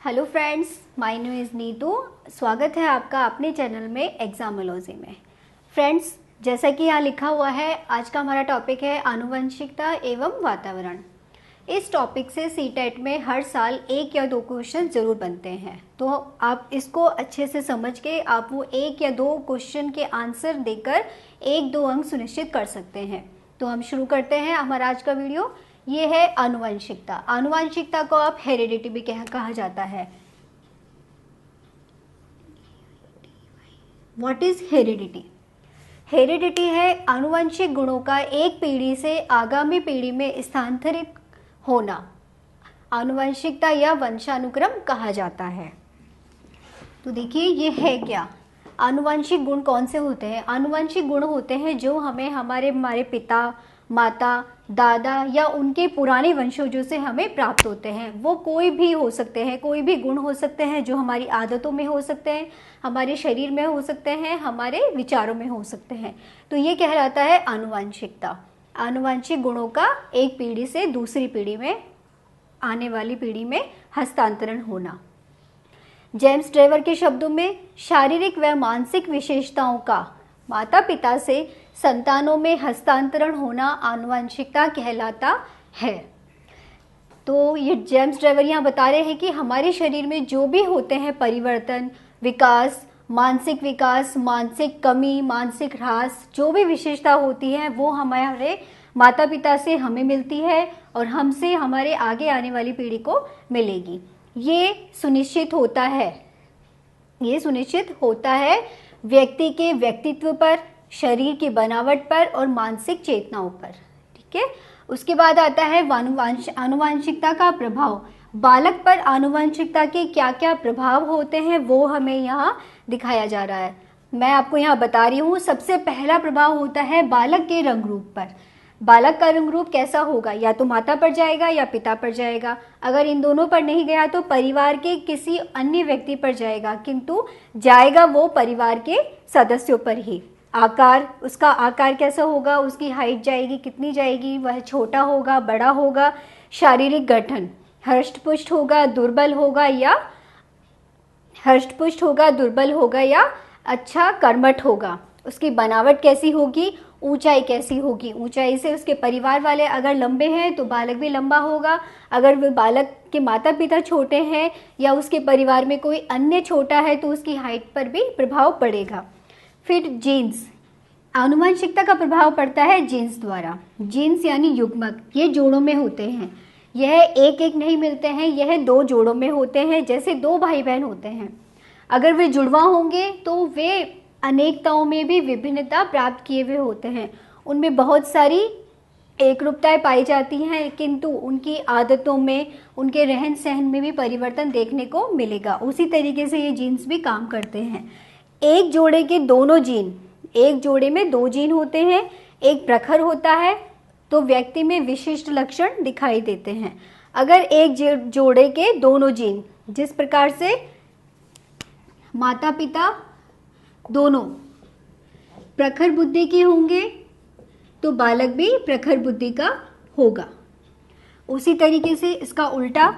Hello friends, my name is Neetu. स्वागत है आपका अपने चैनल में एग्जामोलॉजी में। फ्रेंड्स, जैसा कि यहाँ लिखा हुआ है, आज का हमारा टॉपिक है आनुवंशिकता एवं वातावरण। इस टॉपिक से सीटेट में हर साल 1 या 2 क्वेश्चन ज़रूर बनते हैं, तो आप इसको अच्छे से समझ के आप वो 1 या 2 क्वेश्चन के आंसर देकर 1-2 अंक सुनिश्चित कर सकते हैं। तो हम शुरू करते हैं हमारा आज का वीडियो। ये है आनुवंशिकता। आनुवंशिकता को आप हेरिडिटी भी कहा जाता है। What is heredity? हेरिडिटी है आनुवंशिक गुणों का एक पीढ़ी से आगामी पीढ़ी में स्थानांतरित होना। आनुवंशिकता या वंशानुक्रम कहा जाता है। तो देखिए, ये है क्या? आनुवंशिक गुण कौन से होते हैं? आनुवंशिक गुण होते हैं जो हमें हमारे पिता, माता, दादा या उनके पुराने वंशजों से हमें प्राप्त होते हैं। वो कोई भी हो सकते हैं, कोई भी गुण हो सकते हैं जो हमारी आदतों में हो सकते हैं, हमारे शरीर में हो सकते हैं, हमारे विचारों में हो सकते हैं। तो ये कहलाता है आनुवंशिकता। आनुवंशिक गुणों का एक पीढ़ी से दूसरी पीढ़ी में, आने वाली पीढ़ी में हस्तांतरण होना। जेम्स ट्रेवर के शब्दों में, शारीरिक व मानसिक विशेषताओं का माता पिता से संतानों में हस्तांतरण होना आनुवंशिकता कहलाता है। तो ये जेम्स ट्रेवर यहाँ बता रहे हैं कि हमारे शरीर में जो भी होते हैं परिवर्तन, विकास, मानसिक कमी, मानसिक ह्रास, जो भी विशेषता होती है वो हमारे माता पिता से हमें मिलती है और हमसे हमारे आगे आने वाली पीढ़ी को मिलेगी। ये सुनिश्चित होता है व्यक्ति के व्यक्तित्व पर, शरीर की बनावट पर और मानसिक चेतनाओं पर। ठीक है। उसके बाद आता है आनुवंशिकता का प्रभाव। बालक पर आनुवंशिकता के क्या क्या प्रभाव होते हैं वो हमें यहाँ दिखाया जा रहा है। मैं आपको यहाँ बता रही हूँ। सबसे पहला प्रभाव होता है बालक के रंग रूप पर। बालक का रंग रूप कैसा होगा? या तो माता पर जाएगा या पिता पर जाएगा। अगर इन दोनों पर नहीं गया तो परिवार के किसी अन्य व्यक्ति पर जाएगा, किंतु जाएगा वो परिवार के सदस्यों पर ही। आकार, उसका आकार कैसा होगा? उसकी हाइट जाएगी, कितनी जाएगी? वह छोटा होगा, बड़ा होगा? शारीरिक गठन, हृष्ट-पुष्ट होगा, दुर्बल होगा या अच्छा कर्मठ होगा? उसकी बनावट कैसी होगी? ऊंचाई कैसी होगी? ऊंचाई से उसके परिवार वाले अगर लंबे हैं तो बालक भी लंबा होगा। अगर वो बालक के माता पिता छोटे हैं या उसके परिवार में कोई अन्य छोटा है तो उसकी हाइट पर भी प्रभाव पड़ेगा। फिर जीन्स, आनुवंशिकता का प्रभाव पड़ता है जीन्स द्वारा। जीन्स यानी युग्मक, ये जोड़ों में होते हैं। यह एक एक नहीं मिलते हैं, यह 2 जोड़ों में होते हैं। जैसे 2 भाई बहन होते हैं, अगर वे जुड़वा होंगे तो वे अनेकताओं में भी विभिन्नता प्राप्त किए हुए होते हैं। उनमें बहुत सारी एकरूपताएं पाई जाती हैं, किंतु उनकी आदतों में, उनके रहन सहन में भी परिवर्तन देखने को मिलेगा। उसी तरीके से ये जीन्स भी काम करते हैं। एक जोड़े में 2 जीन होते हैं, एक प्रखर होता है तो व्यक्ति में विशिष्ट लक्षण दिखाई देते हैं। अगर एक जोड़े के दोनों जीन, जिस प्रकार से माता पिता दोनों प्रखर बुद्धि के होंगे तो बालक भी प्रखर बुद्धि का होगा। उसी तरीके से इसका उल्टा,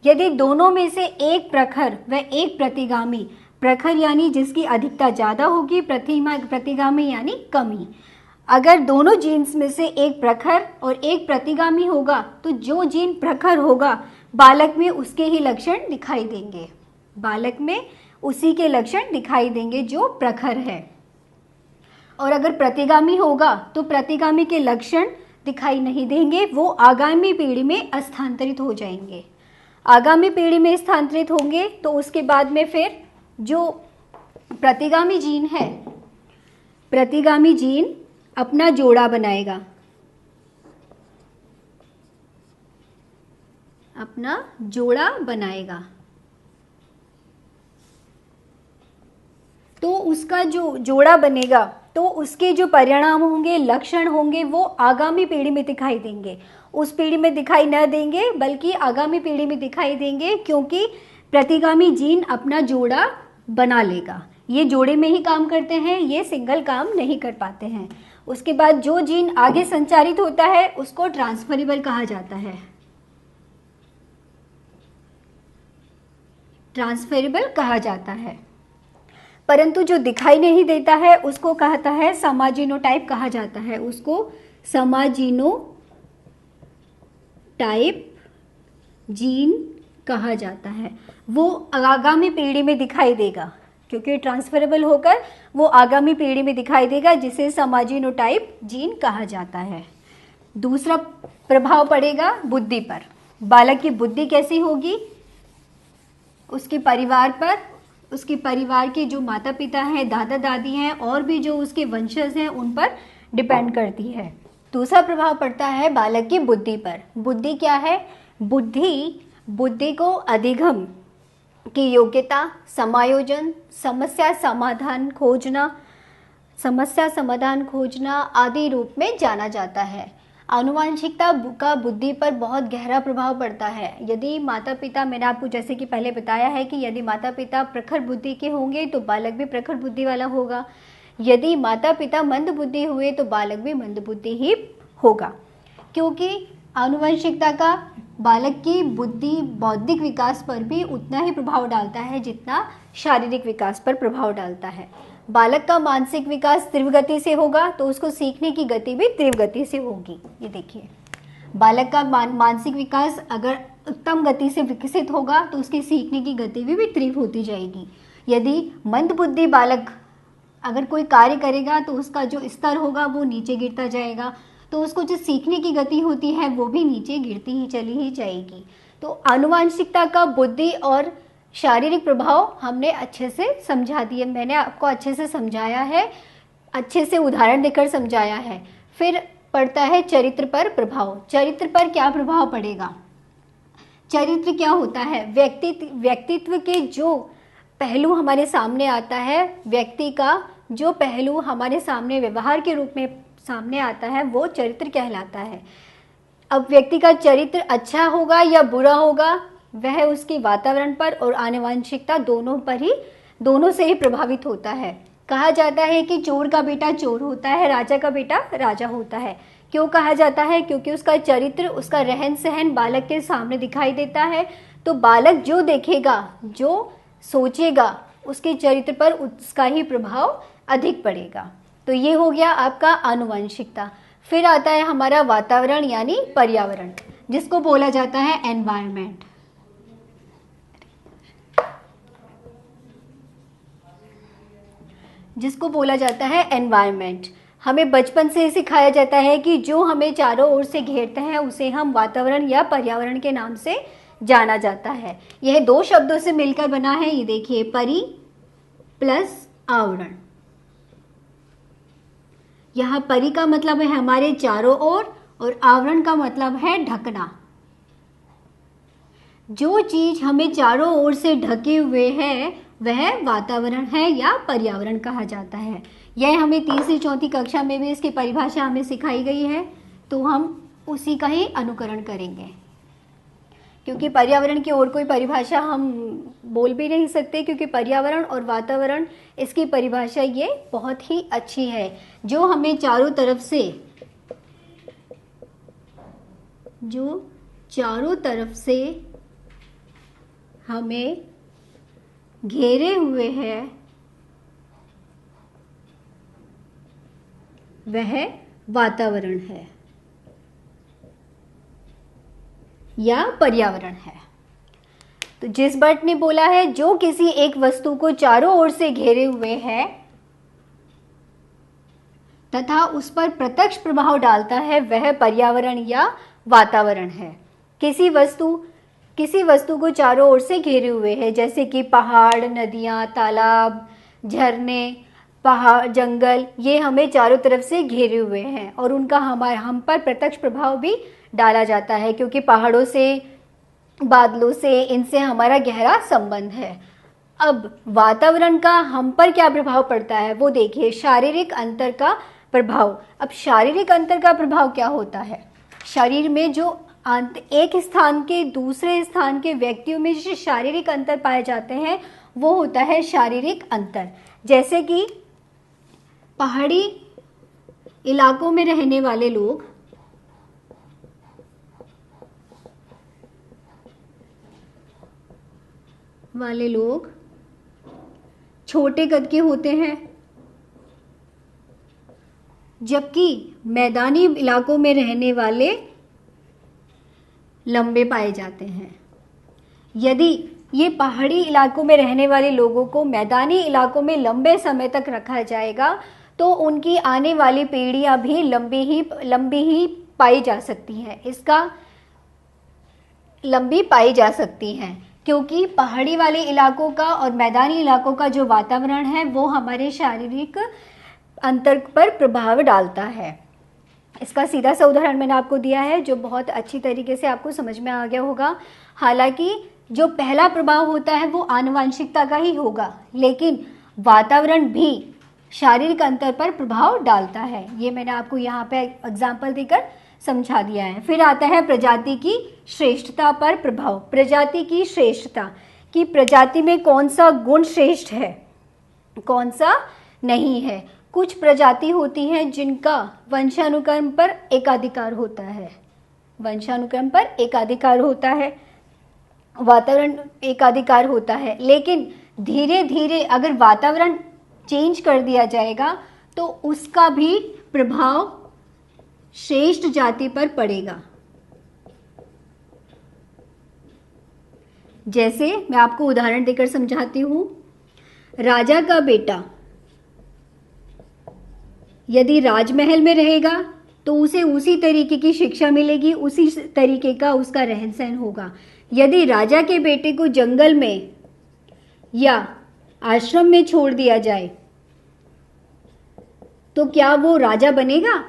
यदि दोनों में से एक प्रखर व एक प्रतिगामी, प्रखर यानी जिसकी अधिकता ज़्यादा होगी, प्रतिगामी यानी कमी, अगर दोनों जीन्स में से एक प्रखर और एक प्रतिगामी होगा तो जो जीन प्रखर होगा बालक में उसके ही लक्षण दिखाई देंगे। बालक में उसी के लक्षण दिखाई देंगे जो प्रखर है। और अगर प्रतिगामी होगा तो प्रतिगामी के लक्षण दिखाई नहीं देंगे, वो आगामी पीढ़ी में स्थानांतरित हो जाएंगे। आगामी पीढ़ी में स्थानांतरित होंगे तो उसके बाद में फिर जो प्रतिगामी जीन है, प्रतिगामी जीन अपना जोड़ा बनाएगा, तो उसका जो जोड़ा बनेगा तो उसके जो परिणाम होंगे, लक्षण होंगे, वो आगामी पीढ़ी में दिखाई देंगे। उस पीढ़ी में दिखाई न देंगे बल्कि आगामी पीढ़ी में दिखाई देंगे, क्योंकि प्रतिगामी जीन अपना जोड़ा बना लेगा। ये जोड़े में ही काम करते हैं, ये सिंगल काम नहीं कर पाते हैं। उसके बाद जो जीन आगे संचारित होता है उसको ट्रांसफरेबल कहा जाता है। ट्रांसफरेबल कहा जाता है। परंतु जो दिखाई नहीं देता है उसको कहता है समाजीनोटाइप कहा जाता है, उसको समाजीनोटाइप जीन कहा जाता है। वो आगामी पीढ़ी में दिखाई देगा, क्योंकि ट्रांसफरेबल होकर वो आगामी पीढ़ी में दिखाई देगा, जिसे समाजीनोटाइप जीन कहा जाता है। दूसरा प्रभाव पड़ेगा बुद्धि पर। बालक की बुद्धि कैसी होगी? उसके परिवार पर, उसके परिवार के जो माता पिता हैं, दादा दादी हैं और भी जो उसके वंशज हैं उन पर डिपेंड करती है। दूसरा प्रभाव पड़ता है बालक की बुद्धि पर। बुद्धि क्या है? बुद्धि को अधिगम की योग्यता, समायोजन, समस्या समाधान खोजना आदि रूप में जाना जाता है। आनुवांशिकता का बुद्धि पर बहुत गहरा प्रभाव पड़ता है। यदि माता पिता, मैंने आपको जैसे कि पहले बताया है कि यदि माता पिता प्रखर बुद्धि के होंगे तो बालक भी प्रखर बुद्धि वाला होगा। यदि माता पिता मंद बुद्धि हुए तो बालक भी मंद बुद्धि ही होगा, क्योंकि आनुवंशिकता का बालक की बुद्धि बौद्धिक विकास पर भी उतना ही प्रभाव डालता है जितना शारीरिक विकास पर प्रभाव डालता है। बालक का मानसिक विकास तीव्र गति से होगा तो उसको सीखने की गति भी तीव्र गति से होगी। ये देखिए, बालक का मानसिक विकास अगर उत्तम गति से विकसित होगा तो उसकी सीखने की गति भी तीव्र होती जाएगी। यदि मंद बुद्धि बालक अगर कोई कार्य करेगा तो उसका जो स्तर होगा वो नीचे गिरता जाएगा, तो उसको जो सीखने की गति होती है वो भी नीचे गिरती ही चली ही जाएगी। तो आनुवांशिकता का बुद्धि और शारीरिक प्रभाव हमने अच्छे से समझा दिए, मैंने आपको अच्छे से समझाया है, अच्छे से उदाहरण देकर समझाया है। फिर पड़ता है चरित्र पर प्रभाव। चरित्र पर क्या प्रभाव पड़ेगा? चरित्र क्या होता है? व्यक्तित्व के जो पहलू हमारे सामने आता है, व्यक्ति का जो पहलू हमारे सामने व्यवहार के रूप में सामने आता है वो चरित्र कहलाता है। अब व्यक्ति का चरित्र अच्छा होगा या बुरा होगा वह उसके वातावरण पर और आनुवंशिकता दोनों से ही प्रभावित होता है। कहा जाता है कि चोर का बेटा चोर होता है, राजा का बेटा राजा होता है। क्यों कहा जाता है? क्योंकि उसका चरित्र, उसका रहन सहन बालक के सामने दिखाई देता है। तो बालक जो देखेगा, जो सोचेगा, उसके चरित्र पर उसका ही प्रभाव अधिक पड़ेगा। तो ये हो गया आपका आनुवंशिकता। फिर आता है हमारा वातावरण यानी पर्यावरण, जिसको बोला जाता है एनवायरनमेंट। जिसको बोला जाता है एनवायरनमेंट। हमें बचपन से सिखाया जाता है कि जो हमें चारों ओर से घेरते हैं उसे हम वातावरण या पर्यावरण के नाम से जाना जाता है। यह दो शब्दों से मिलकर बना है। ये देखिए, परि प्लस आवरण। यहाँ परि का मतलब है हमारे चारों ओर और आवरण का मतलब है ढकना। जो चीज हमें चारों ओर से ढके हुए है वह वातावरण है या पर्यावरण कहा जाता है। यह हमें तीसरी चौथी कक्षा में भी इसकी परिभाषा हमें सिखाई गई है, तो हम उसी का ही अनुकरण करेंगे, क्योंकि पर्यावरण की और कोई परिभाषा हम बोल भी नहीं सकते, क्योंकि पर्यावरण और वातावरण इसकी परिभाषा ये बहुत ही अच्छी है, जो हमें चारों तरफ से हमें घेरे हुए है वह वातावरण है या पर्यावरण है। तो जिस भट्ट ने बोला है जो किसी एक वस्तु को चारों ओर से घेरे हुए है तथा उस पर प्रत्यक्ष प्रभाव डालता है वह पर्यावरण या वातावरण है। किसी वस्तु को चारों ओर से घेरे हुए है, जैसे कि पहाड़, नदियाँ, तालाब, झरने, पहाड़, जंगल, ये हमें चारों तरफ से घेरे हुए हैं और उनका हम पर प्रत्यक्ष प्रभाव भी डाला जाता है, क्योंकि पहाड़ों से, बादलों से, इनसे हमारा गहरा संबंध है। अब वातावरण का हम पर क्या प्रभाव पड़ता है वो देखिए, शारीरिक अंतर का प्रभाव। अब शारीरिक अंतर का प्रभाव क्या होता है? शरीर में जो एक स्थान के दूसरे स्थान के व्यक्तियों में जो शारीरिक अंतर पाए जाते हैं वो होता है शारीरिक अंतर। जैसे कि पहाड़ी इलाकों में रहने वाले लोग वाले लोग छोटे कद के होते हैं, जबकि मैदानी इलाकों में रहने वाले लंबे पाए जाते हैं। यदि ये पहाड़ी इलाकों में रहने वाले लोगों को मैदानी इलाकों में लंबे समय तक रखा जाएगा तो उनकी आने वाली पीढ़ियां भी लंबी ही पाई जा सकती हैं। इसका लंबी पाई जा सकती हैं क्योंकि पहाड़ी वाले इलाकों का और मैदानी इलाकों का जो वातावरण है वो हमारे शारीरिक अंतर पर प्रभाव डालता है। इसका सीधा सा उदाहरण मैंने आपको दिया है जो बहुत अच्छी तरीके से आपको समझ में आ गया होगा। हालांकि जो पहला प्रभाव होता है वो आनुवंशिकता का ही होगा, लेकिन वातावरण भी शारीरिक अंतर पर प्रभाव डालता है। ये मैंने आपको यहाँ पे एग्जाम्पल देकर समझा दिया है। फिर आता है प्रजाति की श्रेष्ठता पर प्रभाव। प्रजाति की श्रेष्ठता कि प्रजाति में कौन सा गुण श्रेष्ठ है, कौन सा नहीं है। कुछ प्रजाति होती हैं जिनका वंशानुक्रम पर एकाधिकार होता है, वंशानुक्रम पर एकाधिकार होता है, वातावरण एकाधिकार होता है, लेकिन धीरे धीरे अगर वातावरण चेंज कर दिया जाएगा तो उसका भी प्रभाव श्रेष्ठ जाति पर पड़ेगा। जैसे मैं आपको उदाहरण देकर समझाती हूं। राजा का बेटा यदि राजमहल में रहेगा तो उसे उसी तरीके की शिक्षा मिलेगी, उसी तरीके का उसका रहन सहन होगा। यदि राजा के बेटे को जंगल में या आश्रम में छोड़ दिया जाए तो क्या वो राजा बनेगा?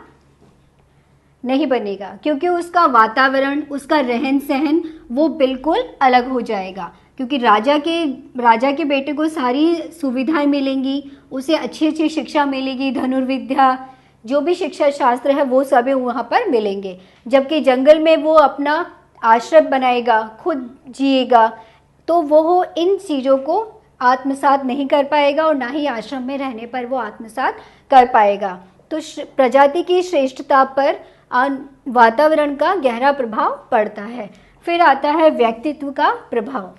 नहीं बनेगा, क्योंकि उसका वातावरण, उसका रहन सहन वो बिल्कुल अलग हो जाएगा। क्योंकि राजा के बेटे को सारी सुविधाएं मिलेंगी, उसे अच्छी अच्छी शिक्षा मिलेगी, धनुर्विद्या जो भी शिक्षा शास्त्र है वो सभी वहाँ पर मिलेंगे। जबकि जंगल में वो अपना आश्रम बनाएगा, खुद जिएगा, तो वो इन चीज़ों को आत्मसात नहीं कर पाएगा और ना ही आश्रम में रहने पर वो आत्मसात कर पाएगा। तो प्रजाति की श्रेष्ठता पर वातावरण का गहरा प्रभाव पड़ता है। फिर आता है व्यक्तित्व का प्रभाव।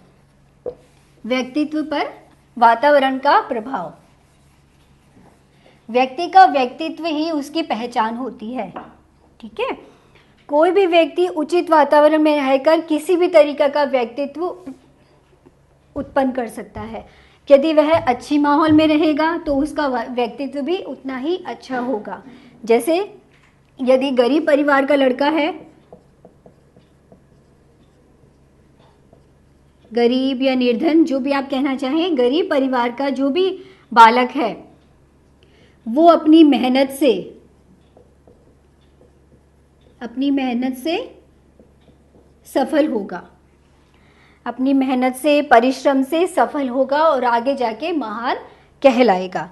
व्यक्तित्व पर वातावरण का प्रभाव। व्यक्ति का व्यक्तित्व ही उसकी पहचान होती है, ठीक है। कोई भी व्यक्ति उचित वातावरण में रहकर किसी भी तरीका का व्यक्तित्व उत्पन्न कर सकता है। यदि वह अच्छी माहौल में रहेगा तो उसका व्यक्तित्व भी उतना ही अच्छा होगा। जैसे यदि गरीब परिवार का लड़का है, गरीब या निर्धन जो भी आप कहना चाहें, गरीब परिवार का जो भी बालक है वो अपनी मेहनत से सफल होगा, अपनी मेहनत से, परिश्रम से सफल होगा और आगे जाके महान कहलाएगा,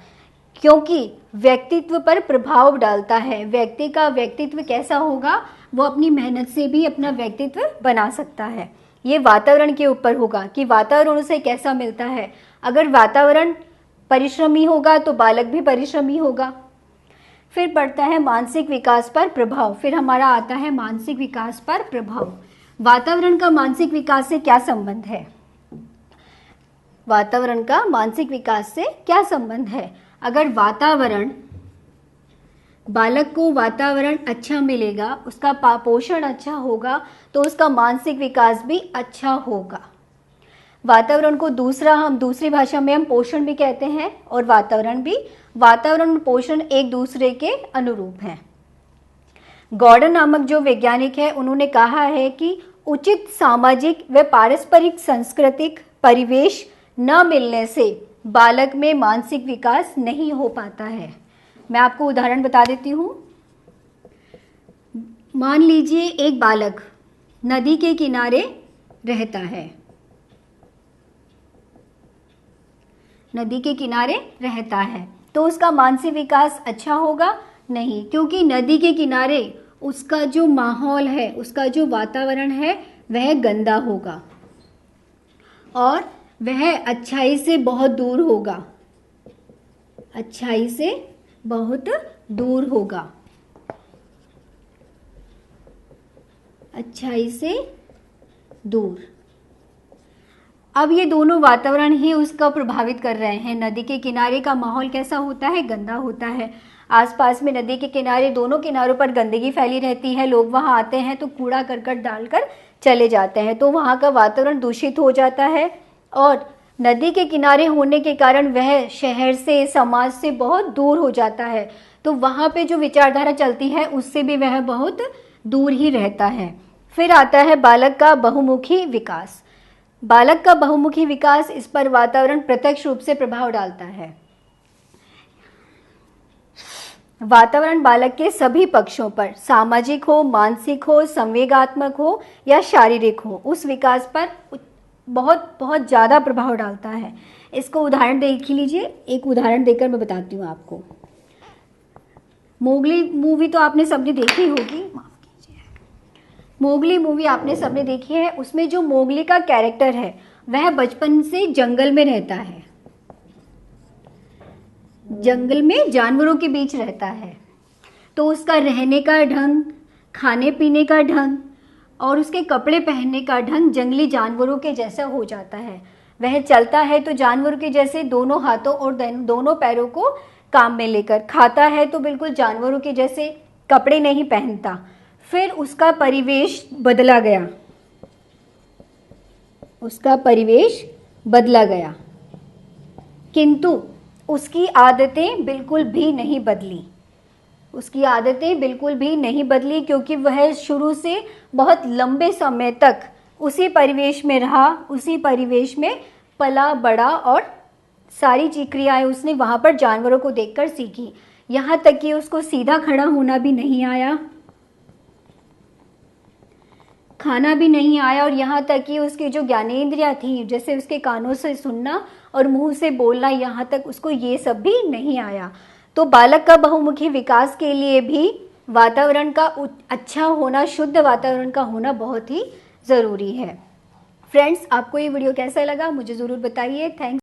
क्योंकि व्यक्तित्व पर प्रभाव डालता है। व्यक्ति का व्यक्तित्व कैसा होगा, वो अपनी मेहनत से भी अपना व्यक्तित्व बना सकता है। ये वातावरण के ऊपर होगा कि वातावरण उसे कैसा मिलता है। अगर वातावरण परिश्रमी होगा तो बालक भी परिश्रमी होगा। फिर पड़ता है मानसिक विकास पर प्रभाव। फिर हमारा आता है मानसिक विकास पर प्रभाव। वातावरण का मानसिक विकास से क्या संबंध है? वातावरण का मानसिक विकास से क्या संबंध है? अगर बालक को वातावरण अच्छा मिलेगा, उसका पोषण अच्छा होगा, तो उसका मानसिक विकास भी अच्छा होगा। वातावरण को हम दूसरी भाषा में हम पोषण भी कहते हैं, और वातावरण और पोषण एक दूसरे के अनुरूप हैं। गॉर्डन नामक जो वैज्ञानिक है, उन्होंने कहा है कि उचित सामाजिक व पारस्परिक सांस्कृतिक परिवेश न मिलने से बालक में मानसिक विकास नहीं हो पाता है। मैं आपको उदाहरण बता देती हूँ। मान लीजिए एक बालक नदी के किनारे रहता है, तो उसका मानसिक विकास अच्छा होगा? नहीं, क्योंकि नदी के किनारे उसका जो माहौल है, उसका जो वातावरण है वह गंदा होगा और वह अच्छाई से बहुत दूर होगा, अब ये दोनों वातावरण ही उसका प्रभावित कर रहे हैं। नदी के किनारे का माहौल कैसा होता है? गंदा होता है। आसपास में नदी के किनारे, दोनों किनारों पर गंदगी फैली रहती है। लोग वहाँ आते हैं तो कूड़ा करकट डालकर चले जाते हैं, तो वहाँ का वातावरण दूषित हो जाता है। और नदी के किनारे होने के कारण वह शहर से, समाज से बहुत दूर हो जाता है, तो वहाँ पे जो विचारधारा चलती है उससे भी वह बहुत दूर ही रहता है। फिर आता है बालक का बहुमुखी विकास। बालक का बहुमुखी विकास, इस पर वातावरण प्रत्यक्ष रूप से प्रभाव डालता है। वातावरण बालक के सभी पक्षों पर, सामाजिक हो, मानसिक हो, संवेगात्मक हो या शारीरिक हो, उस विकास पर बहुत बहुत ज़्यादा प्रभाव डालता है। इसको उदाहरण देख लीजिए। एक उदाहरण देकर मैं बताती हूँ आपको। मोगली मूवी तो आपने सबने देखी होगी, माफ कीजिए, मोगली मूवी आपने सबने देखी है। उसमें जो मोगली का कैरेक्टर है वह बचपन से जंगल में रहता है, जंगल में जानवरों के बीच रहता है, तो उसका रहने का ढंग, खाने पीने का ढंग और उसके कपड़े पहनने का ढंग जंगली जानवरों के जैसा हो जाता है। वह चलता है तो जानवरों के जैसे, दोनों हाथों और दोनों पैरों को काम में लेकर, खाता है तो बिल्कुल जानवरों के जैसे, कपड़े नहीं पहनता। फिर उसका परिवेश बदला गया, उसका परिवेश बदला गया, किंतु उसकी आदतें बिल्कुल भी नहीं बदली। उसकी आदतें बिल्कुल भी नहीं बदली, क्योंकि वह शुरू से बहुत लंबे समय तक उसी परिवेश में रहा, उसी परिवेश में पला बड़ा और सारी क्रियाएं उसने वहाँ पर जानवरों को देखकर सीखी। यहाँ तक कि उसको सीधा खड़ा होना भी नहीं आया, खाना भी नहीं आया, और यहाँ तक कि उसकी जो ज्ञानेंद्रियाँ थी, जैसे उसके कानों से सुनना और मुंह से बोलना, यहाँ तक उसको ये सब भी नहीं आया। तो बालक का बहुमुखी विकास के लिए भी वातावरण का अच्छा होना, शुद्ध वातावरण का होना बहुत ही ज़रूरी है। फ्रेंड्स, आपको ये वीडियो कैसा लगा मुझे ज़रूर बताइए। थैंक्स।